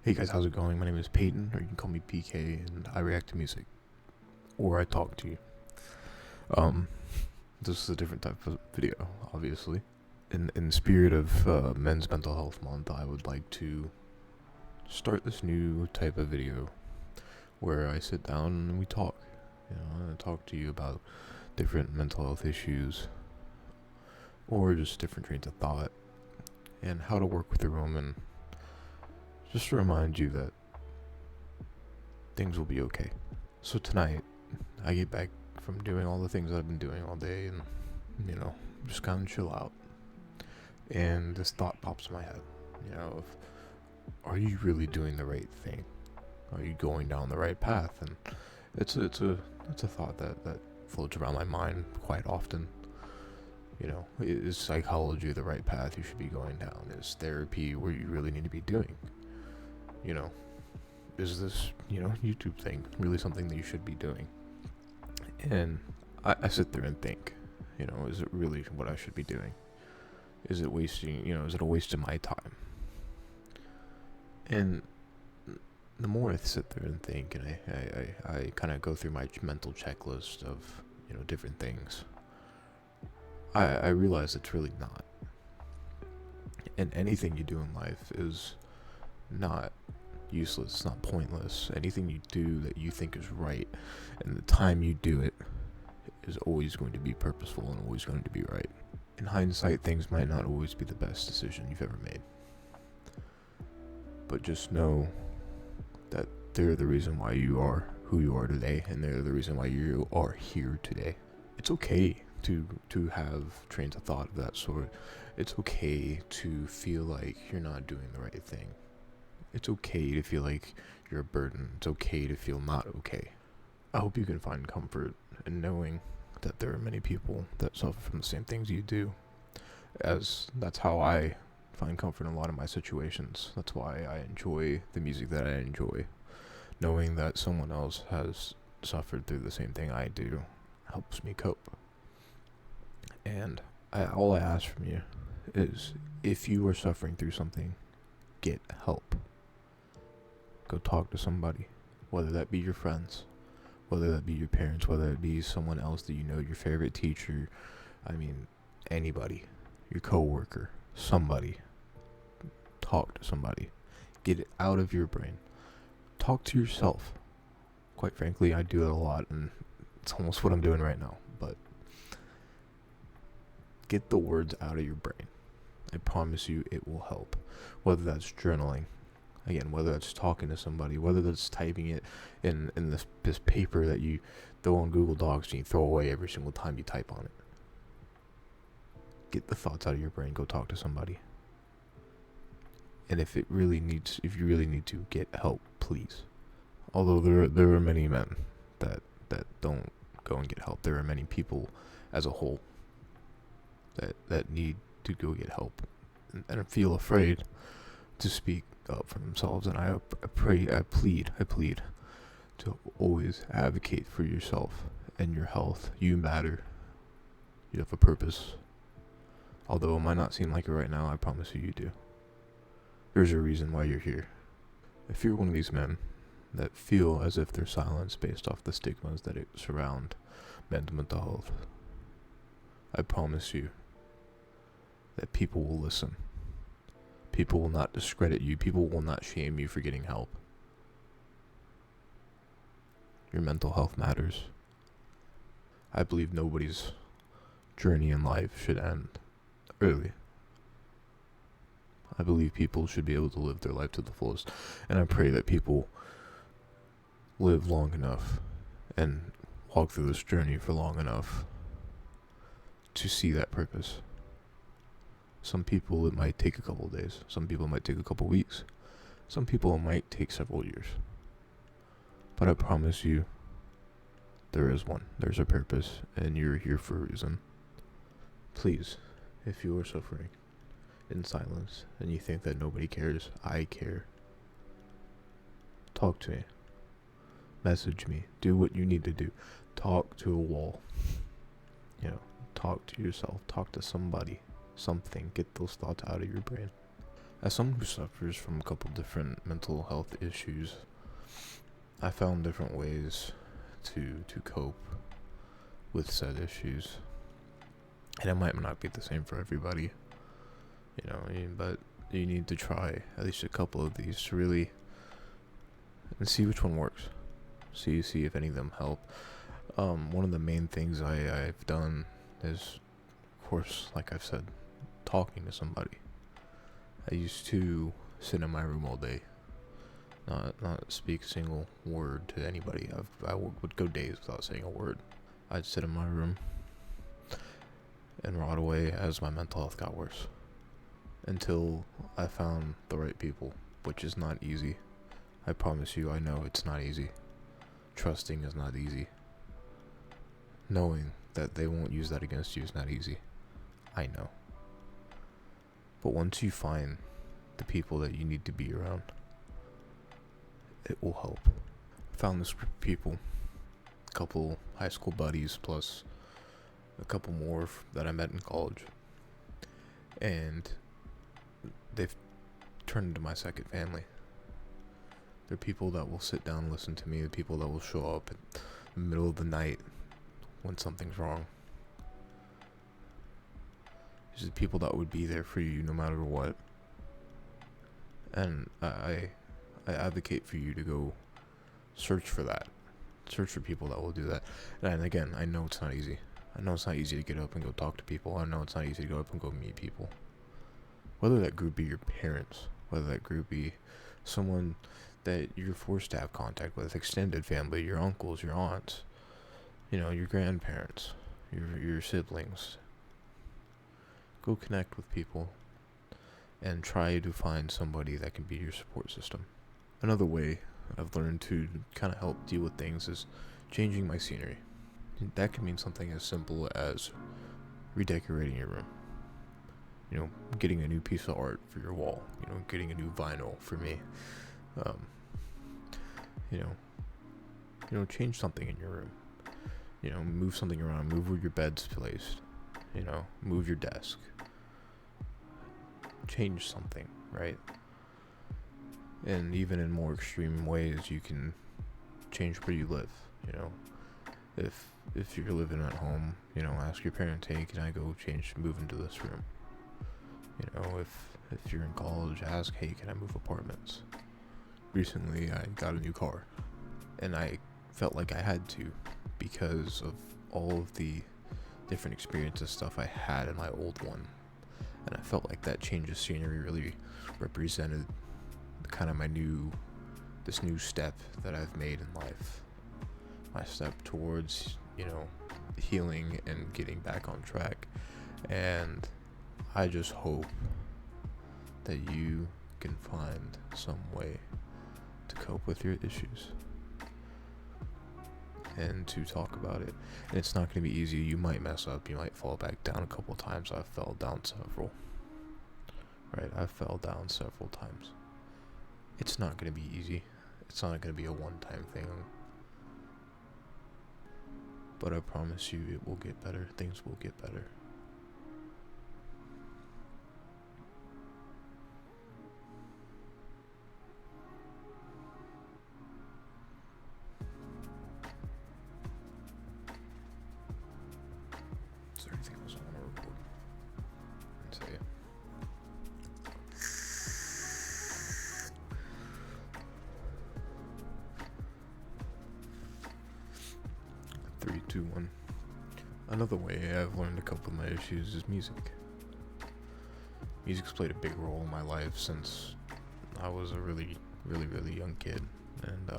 Hey guys, how's it going? My name is Peyton, or you can call me PK, and I react to music, or I talk to you. Um, this is a different type of video, obviously. In the spirit of Men's Mental Health Month, I would like to start this new type of video where I sit down and we talk. I talk to you about different mental health issues, or just different trains of thought, and how to work through them, and just to remind you that things will be okay. So tonight, I get back from doing all the things I've been doing all day and, just kind of chill out. And this thought pops in my head, of, are you really doing the right thing? Are you going down the right path? And it's a thought that floats around my mind quite often. Is psychology the right path you should be going down? Is therapy where you really need to be doing? Is this, YouTube thing really something that you should be doing? And I sit there and think, is it really what I should be doing? Is it wasting, is it a waste of my time? And the more I sit there and think, and I kind of go through my mental checklist of, different things, I realize it's really not. And anything you do in life is not useless, it's not pointless. Anything you do that you think is right, and the time you do it, is always going to be purposeful and always going to be right. In hindsight, things might not always be the best decision you've ever made, but just know that they're the reason why you are who you are today, and they're the reason why you are here today. It's okay to have trains of thought of that sort. It's okay to feel like you're not doing the right thing. It's okay to feel like you're a burden. It's okay to feel not okay. I hope you can find comfort in knowing that there are many people that suffer from the same things you do, as that's how I find comfort in a lot of my situations. That's why I enjoy the music that I enjoy. Knowing that someone else has suffered through the same thing I do helps me cope. And all I ask from you is, if you are suffering through something, get help. Go talk to somebody, whether that be your friends, whether that be your parents, whether it be someone else that you know, your favorite teacher, anybody, your coworker, somebody. Talk to somebody. Get it out of your brain. Talk to yourself. Quite frankly, I do it a lot, and it's almost what I'm doing right now, but get the words out of your brain. I promise you it will help. Whether that's journaling, again, whether that's talking to somebody, whether that's typing it in this paper that you throw on Google Docs and you throw away every single time you type on it. Get the thoughts out of your brain. Go talk to somebody. And if you really need to, get help, please. Although there are many men that don't go and get help. There are many people as a whole that need to go get help and feel afraid to speak up for themselves. And I plead to always advocate for yourself and your health. You matter. You have a purpose. Although it might not seem like it right now, I promise you do. There's a reason why you're here. If you're one of these men that feel as if they're silenced based off the stigmas that surround mental health, I promise you that people will listen. People will not discredit you. People will not shame you for getting help. Your mental health matters. I believe nobody's journey in life should end early. I believe people should be able to live their life to the fullest, and I pray that people live long enough and walk through this journey for long enough to see that purpose. Some people, it might take a couple of days. Some people, it might take a couple of weeks. Some people, it might take several years. But I promise you, there is one. There's a purpose, and you're here for a reason. Please, if you are suffering in silence and you think that nobody cares, I care. Talk to me. Message me. Do what you need to do. Talk to a wall. Talk to yourself. Talk to somebody. Something. Get those thoughts out of your brain. As someone who suffers from a couple different mental health issues, I found different ways to cope with said issues. And it might not be the same for everybody, but you need to try at least a couple of these to really and see which one works. See if any of them help. One of the main things I've done is, of course, like I've said, talking to somebody. I used to sit in my room all day, not speak a single word to anybody. I would go days without saying a word. I'd sit in my room and rot away as my mental health got worse, until I found the right people, which is not easy. I promise you, I know it's not easy. Trusting is not easy. Knowing that they won't use that against you is not easy. I know. But once you find the people that you need to be around, it will help. I found this group of people, a couple high school buddies, plus a couple more that I met in college. And they've turned into my second family. They're people that will sit down and listen to me, the people that will show up in the middle of the night when something's wrong. These are the people that would be there for you no matter what. And I advocate for you to go search for that. Search for people that will do that. And again, I know it's not easy. I know it's not easy to get up and go talk to people. I know it's not easy to go up and go meet people. Whether that group be your parents, whether that group be someone that you're forced to have contact with, extended family, your uncles, your aunts, your grandparents, your siblings. Go connect with people and try to find somebody that can be your support system. Another way I've learned to kind of help deal with things is changing my scenery. That can mean something as simple as redecorating your room. Getting a new piece of art for your wall. Getting a new vinyl for me. Change something in your room. Move something around. Move where your bed's placed. Move your desk. Change something, right? And even in more extreme ways, you can change where you live. If you're living at home, ask your parents, hey, can I go move into this room? If you're in college, ask, hey, can I move apartments? Recently, I got a new car, and I felt like I had to because of all of the different experiences stuff I had in my old one. And I felt like that change of scenery really represented kind of this new step that I've made in life. My step towards, healing and getting back on track. And I just hope that you can find some way to cope with your issues and to talk about it. And it's not going to be easy. You might mess up. You might fall back down a couple times. I've fell down several. Right? I've fell down several times. It's not going to be easy. It's not going to be a one-time thing. But I promise you it will get better. Things will get better. Is there anything else I want to record and say? 3, 2, 1. Another way I've learned a couple of my issues is music. Music's played a big role in my life since I was a really, really, really young kid. And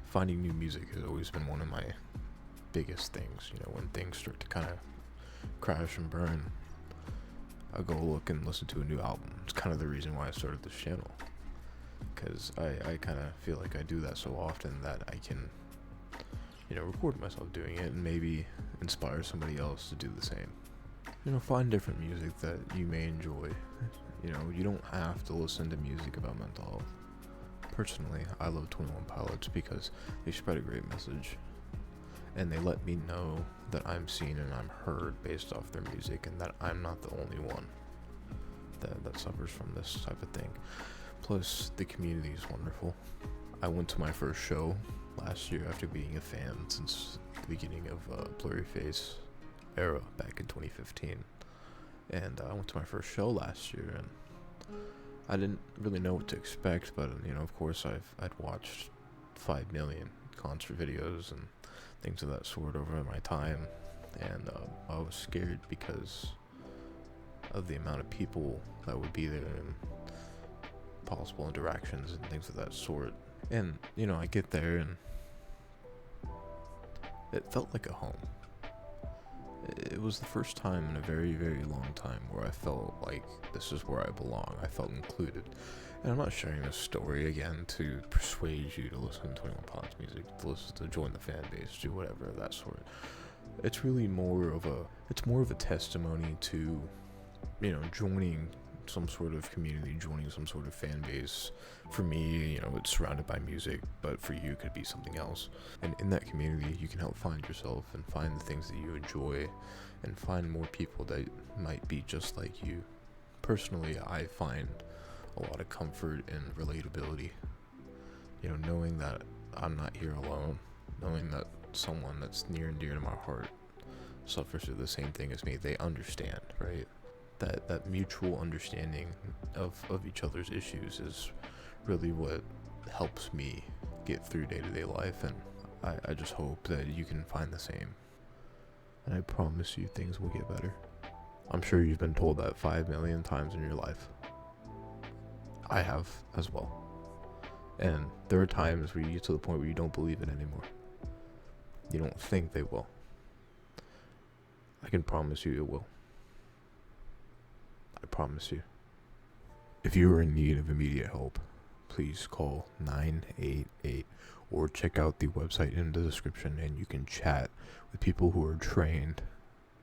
finding new music has always been one of my biggest things. When things start to kind of crash and burn, I go look and listen to a new album. It's kind of the reason why I started this channel. Because I kind of feel like I do that so often that I can record myself doing it and maybe inspire somebody else to do the same. Find different music that you may enjoy. You don't have to listen to music about mental health. Personally, I love 21 Pilots because they spread a great message. And they let me know that I'm seen and I'm heard based off their music and that I'm not the only one. that suffers from this type of thing. Plus, the community is wonderful. I went to my first show last year after being a fan since the beginning of Blurryface era back in 2015. And I went to my first show last year, and I didn't really know what to expect, but of course I'd watched 5 million concert videos and things of that sort over my time, and I was scared because of the amount of people that would be there and possible interactions and things of that sort. And I get there and it felt like a home. It was the first time in a very, very long time where I felt like this is where I belong. I felt included. And I'm not sharing this story again to persuade you to listen to 21 Pilots music, to join the fan base, do whatever of that sort. It's really more of a testimony to, joining some sort of community, joining some sort of fan base. For me, it's surrounded by music, but for you it could be something else. And in that community, you can help find yourself and find the things that you enjoy and find more people that might be just like you. Personally, I find a lot of comfort and relatability. Knowing that I'm not here alone, knowing that someone that's near and dear to my heart suffers through the same thing as me. They understand, right? That mutual understanding of each other's issues is really what helps me get through day-to-day life, and I just hope that you can find the same. And I promise you things will get better. I'm sure you've been told that 5 million times in your life. I have as well. And there are times where you get to the point where you don't believe it anymore. You don't think they will. I can promise you it will. I promise you. If you are in need of immediate help, please call 988 or check out the website in the description, and you can chat with people who are trained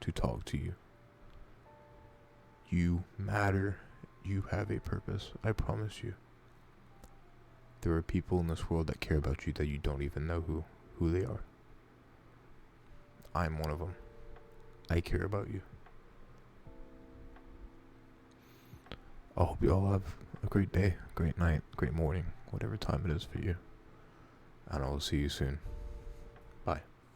to talk to you. You matter. You have a purpose. I promise you. There are people in this world that care about you that you don't even know who they are. I'm one of them. I care about you. I hope you all have a great day, great night, great morning, whatever time it is for you. And I will see you soon.